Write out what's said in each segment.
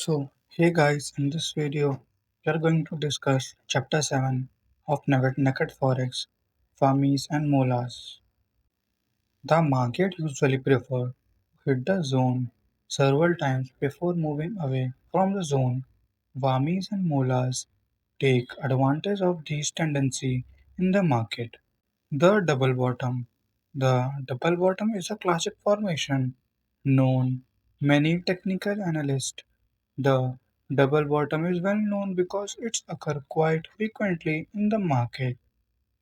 Hey guys, in this video, we are going to discuss Chapter 7 of Naked Forex, Wammies and Moolahs. The market usually prefer to hit the zone several times before moving away from the zone. Wammies and Moolahs take advantage of this tendency in the market. The double bottom. The double bottom is a classic formation known many technical analysts. The double bottom is well known because it's occur quite frequently in the market.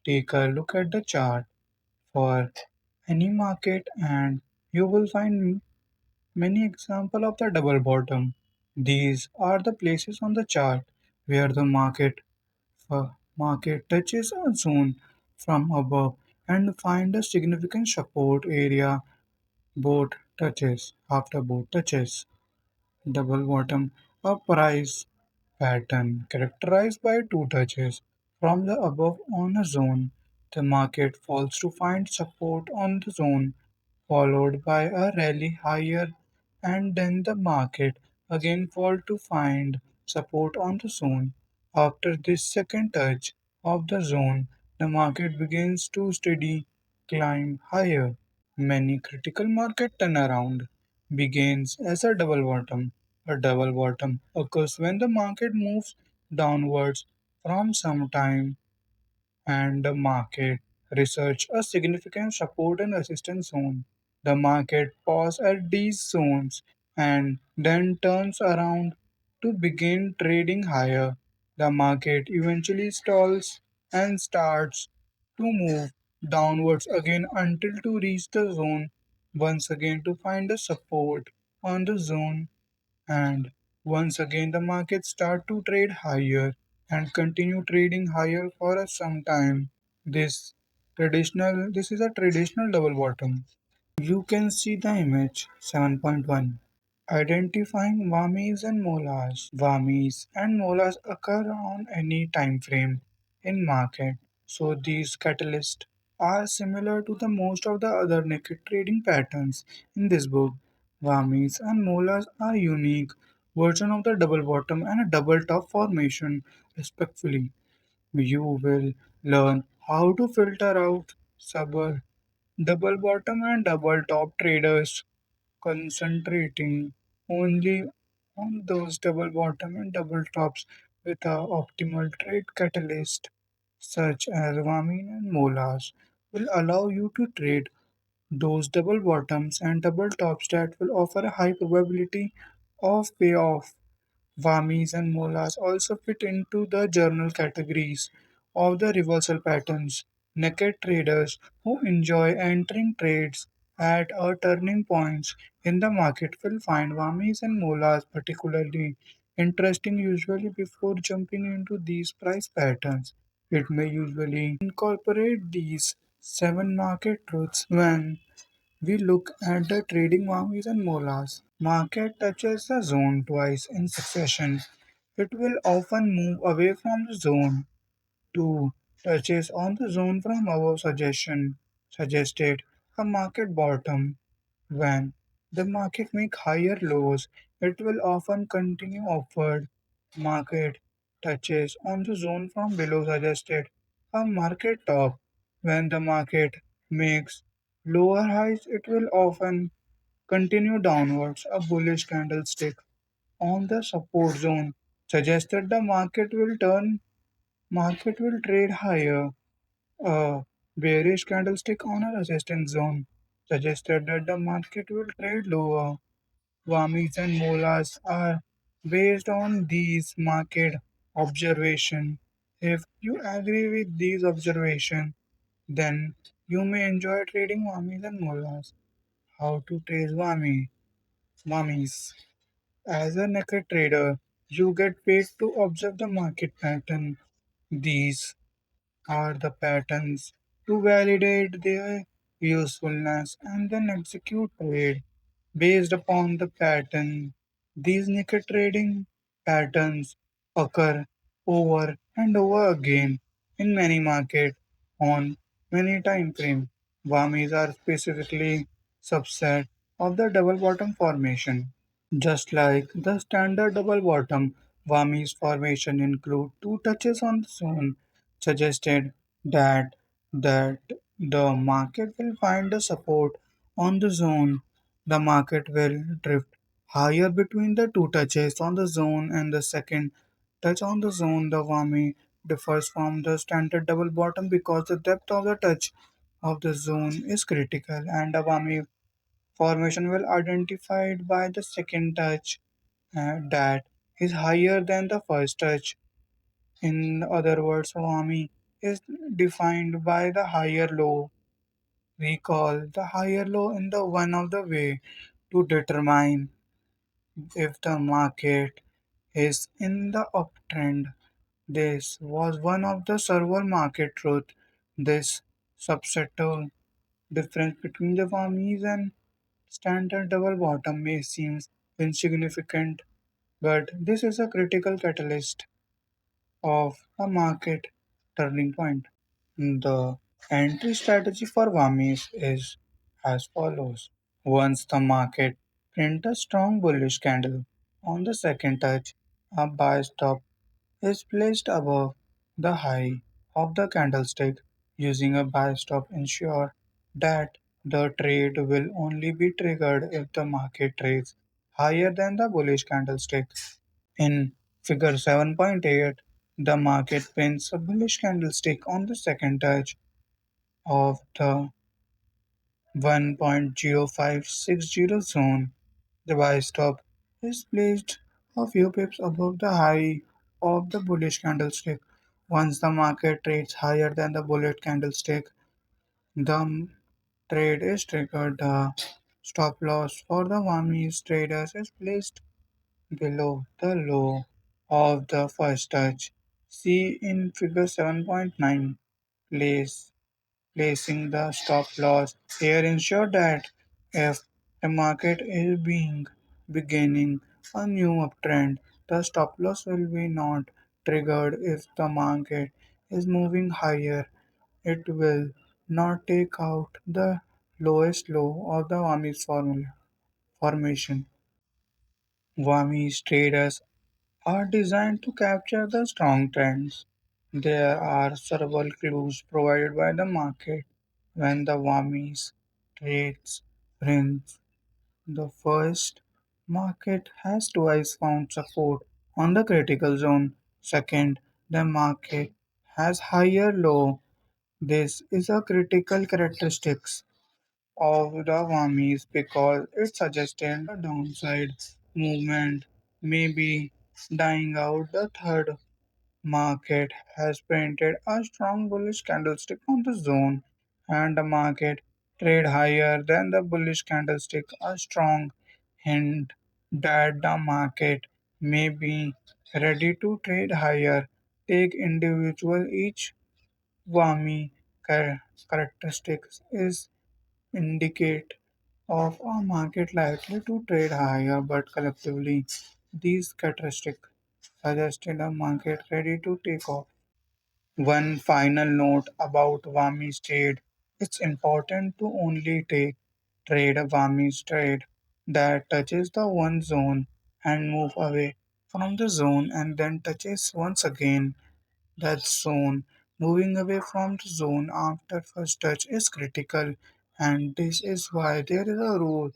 Take a look at the chart for any market and you will find many examples of the double bottom. These are the places on the chart where the market touches a zone from above and find a significant support area both touches after both touches. Double bottom, a price pattern characterized by two touches from the above on a zone. The market falls to find support on the zone, followed by a rally higher, and then the market again falls to find support on the zone. After this second touch of the zone, the market begins to steady climb higher. Many critical market turnaround begins as a double bottom. A double bottom occurs when the market moves downwards from some time and the market research a significant support and resistance zone. The market pauses at these zones and then turns around to begin trading higher. The market eventually stalls and starts to move downwards again until to reach the zone once again to find a support on the zone and once again the market start to trade higher and continue trading higher for some time. This is a traditional double bottom. You can see the image 7.1. Identifying Wammies and Moolahs. Wammies and Moolahs occur on any time frame in market. So these catalysts are similar to the most of the other naked trading patterns in this book. Wammies and Moolahs are unique version of the double bottom and a double top formation respectively. You will learn how to filter out sub double bottom and double top traders, concentrating only on those double bottom and double tops with a optimal trade catalyst, such as Wamin and Molas, will allow you to trade those double bottoms and double tops that will offer a high probability of payoff. Wammies and molas also fit into the journal categories of the reversal patterns. Naked traders who enjoy entering trades at a turning points in the market will find Wammies and molas particularly interesting usually before jumping into these price patterns. It may usually incorporate these seven market truths when we look at the trading Wammies and molas. Market touches the zone twice in succession. It will often move away from the zone. Two touches on the zone from above suggested a market bottom. When the market make higher lows, it will often continue upward. Market touches on the zone from below suggested a market top. When the market makes lower highs, it will often continue downwards. A bullish candlestick on the support zone suggested the market will trade higher. A bearish candlestick on a resistance zone suggested that the market will trade lower. Wamis and molas are based on these market observation. If you agree with these observations, then you may enjoy trading wamis and molas. How to trade wamis? As a naked trader, you get paid to observe the market pattern. These are the patterns to validate their usefulness and then execute trade based upon the pattern. These naked trading patterns occur over and over again in many markets on many time frame. Wamis are specifically subset of the double bottom formation. Just like the standard double bottom, Wami's formation include two touches on the zone, suggested that that the market will find a support on the zone. The market will drift higher between the two touches on the zone and the second touch on the zone. The Wami differs from the standard double bottom because the depth of the touch of the zone is critical, and the Wami formation will identified by the second touch that is higher than the first touch. In other words, Wami is defined by the higher low. We call the higher low in the one of the way to determine if the market is in the uptrend. This was one of the server market truth. This substantial difference between the Wamis and standard double bottom may seem insignificant, but this is a critical catalyst of a market turning point. The entry strategy for Wamis is as follows. Once the market prints a strong bullish candle on the second touch, a buy stop is placed above the high of the candlestick. Using a buy stop ensure that the trade will only be triggered if the market trades higher than the bullish candlestick. In figure 7.8, the market prints a bullish candlestick on the second touch of the 1.0560 zone. The buy stop is placed a few pips above the high of the bullish candlestick. Once the market trades higher than the bullish candlestick, the trade is triggered. The stop loss for the Wamis traders is placed below the low of the first touch. See in figure 7.9. Place Placing the stop loss here ensure that if the market is beginning a new uptrend, the stop loss will be not triggered. If the market is moving higher, it will not take out the lowest low of the Wami's formation. Wami's traders are designed to capture the strong trends. There are several clues provided by the market when the Wamis trades prints. The first, market has twice found support on the critical zone. Second, the market has higher low. This is a critical characteristics of the Wamis because it suggested the downside movement may be dying out. The third, market has painted a strong bullish candlestick on the zone and the market trade higher than the bullish candlestick, a strong hint that the market may be ready to trade higher. Take individual each Wami characteristics is indicate of a market likely to trade higher, but collectively these characteristics suggested a market ready to take off. One final note about Wami's trade. It's important to only trade a Wami's trade that touches the one zone and move away from the zone and then touches once again that zone. Moving away from the zone after first touch is critical, and this is why there is a rule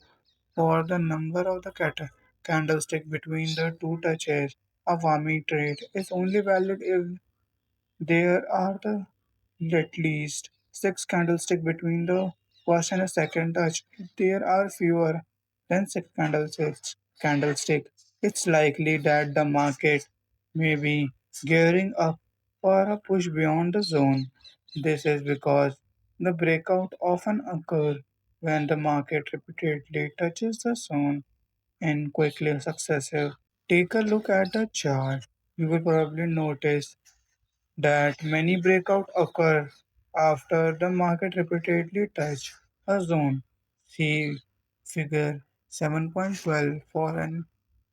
for the number of the candlestick between the two touches. A Wami trade is only valid if there are at least six candlesticks between the first and the second touch. If there are fewer than six candlestick, it's likely that the market may be gearing up for a push beyond the zone. This is because the breakout often occurs when the market repeatedly touches the zone in quickly successive. Take a look at the chart. You will probably notice that many breakout occur after the market repeatedly touch a zone. See figure 7.12 for an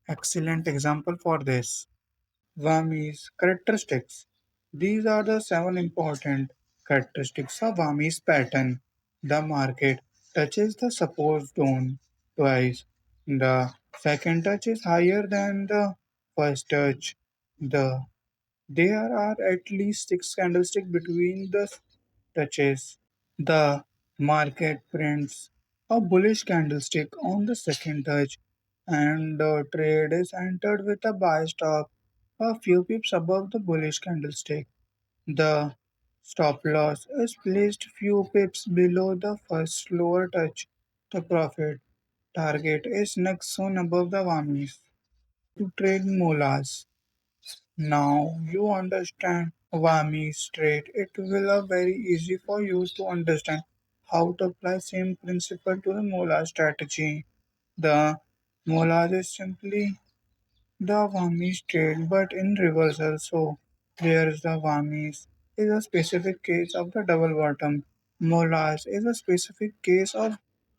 excellent example for this. Wami's characteristics. These are the seven important characteristics of Wami's pattern. The market touches the support zone twice. The second touch is higher than the first touch. The There are at least six candlesticks between the touches. The market prints a bullish candlestick on the second touch, and the trade is entered with a buy stop a few pips above the bullish candlestick. The stop loss is placed few pips below the first lower touch. The profit target is next zone above the Wammies. To trade molas. Now you understand Wami's trade. It will be very easy for you to understand how to apply same principle to the Mola strategy. The Mola is simply the Wami's trade, but in reversal. So here's the Wami's is a specific case of the double bottom. Molas is a specific case of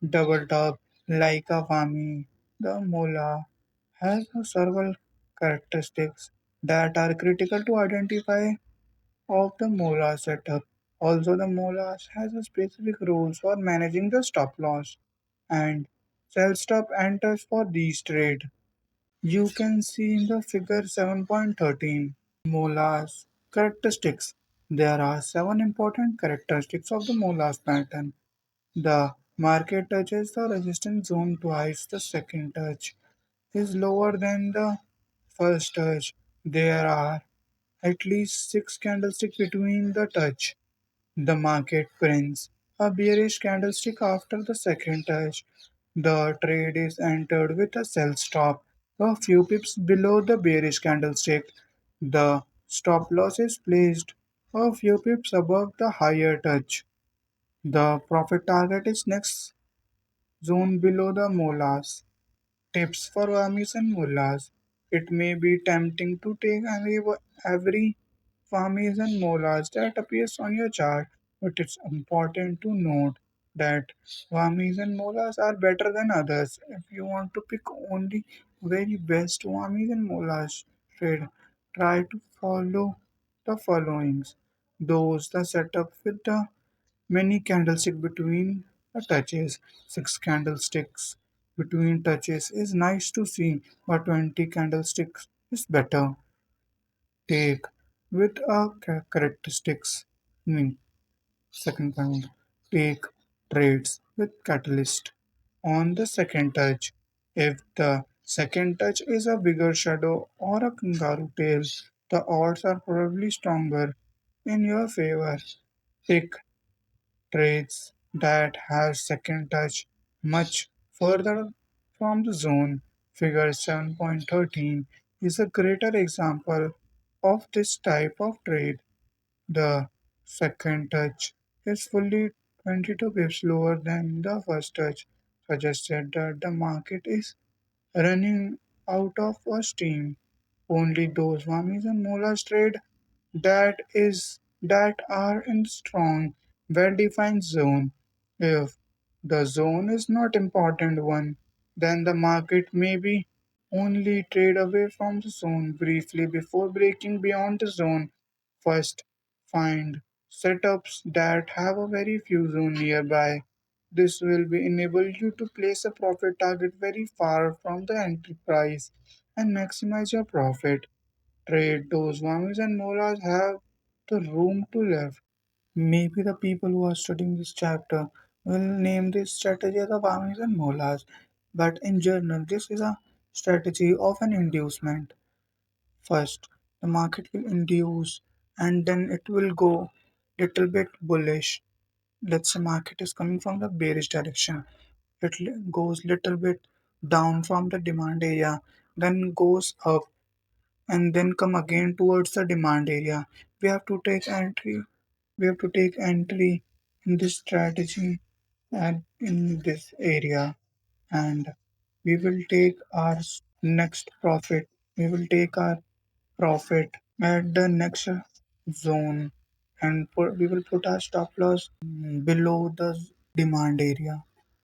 double top, like a Wami. The Mola has several characteristics that are critical to identify of the Mola setup. Also, the Mola has a specific rules for managing the stop loss and sell stop enters for these trade. You can see in the figure 7.13 Molas characteristics. There are seven important characteristics of the Molas pattern. The market touches the resistance zone twice. The second touch is lower than the first touch. There are at least six candlesticks between the touch. The market prints a bearish candlestick after the second touch. The trade is entered with a sell stop a few pips below the bearish candlestick. The stop loss is placed a few pips above the higher touch. The profit target is next zone below the molas. Tips for Wammies and Mullahs. It may be tempting to take every Wammies and Mullahs that appears on your chart, but it's important to note that Wammies and Mullahs are better than others. If you want to pick only very best Wammies and Mullahs trade, try to follow the followings. Those the setup with the many candlesticks between the touches. Six candlesticks between touches is nice to see, but 20 candlesticks is better. Take with a characteristics. Meaning, second point. Take trades with catalyst. On the second touch, if the second touch is a bigger shadow or a kangaroo tail, the odds are probably stronger in your favor. Pick trades that have second touch much further from the zone. Figure 7.13 is a greater example of this type of trade. The second touch is fully 22 pips lower than the first touch, suggested that the market is running out of steam. Only those Wammies and Molas trade that are in strong, well-defined zone. If the zone is not important one, then the market may be only trade away from the zone briefly before breaking beyond the zone. First, find setups that have a very few zone nearby. This will be enable you to place a profit target very far from the entry price and maximize your profit. Trade those Wammies and Molas have the room to live. Maybe the people who are studying this chapter will name this strategy as the Wammies and Molas, but in general, this is a strategy of an inducement. First, the market will induce and then it will go little bit bullish. Let's say market is coming from the bearish direction. It goes little bit down from the demand area, then goes up and then come again towards the demand area. We have to take entry. We have to take entry in this strategy and in this area, and we will take our next profit. We will take our profit at the next zone, and we will put our stop loss below the demand area.